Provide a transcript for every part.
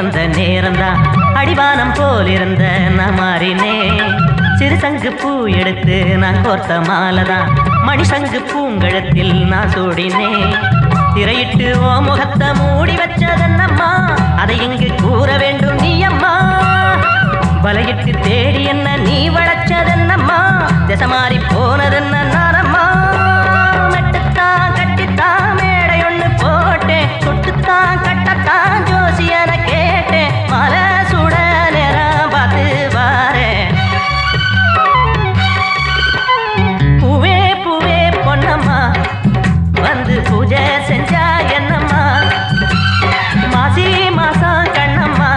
வந்த நேரம்தான் அடிவானம் போல் இருந்த நான் மாறினே. சிறுசங்கு பூ எடுத்து நான் கோர்த்த மாலைதான் மணிசங்கு பூங்கழத்தில் நான் சூடினே. திரையிட்டு ஓ முகத்தை மூடி வச்சதன்னம்மா, அதை இங்கு கூற வேண்டும் நீ அம்மா. வலையிட்டு தேடி என்ன நீ வளச்சதன்னம்மா, திசை மாறி போனதென்ன நானம்மா. மெட்டுத்தான் கட்டித்தான் மேடை ஒண்ணு போட்டேன், சுட்டுத்தான் கட்டத்தான் ஜோசியன கேட்டேன். மலை சுட நேரம் பார்த்து வாரேன். பூவே பூவே பொன்னம்மா வந்து பூஜை செஞ்சா என்னம்மா. மாசி மாசம் கண்ணம்மா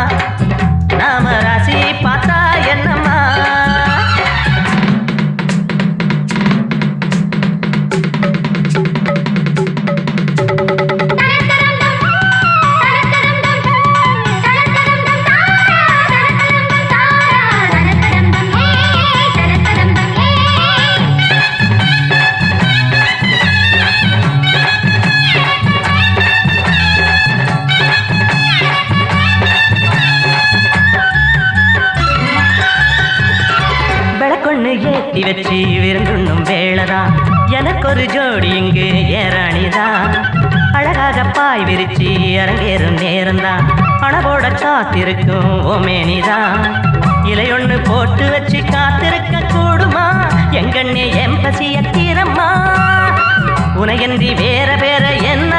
நாம ராசி பார்த்தா என்னம்மா. விளக்கொண்ணு ஏற்றி வச்சு விருந்துண்ணும் வேளைதான் எனக்கு ஒரு ஜோடி இங்கு ஏறாணிதான். அழகாக பாய் விரிச்சு அரங்கேறும் நேரம்தான் அணவோட காத்திருக்கும் ஓமேனிதான். இலையொண்ணு போட்டு வச்சு காத்திருக்க கூடுமா எங்கண்ணே என் பசிய தீரம்மா. உனையன்றி வேற வேற என்ன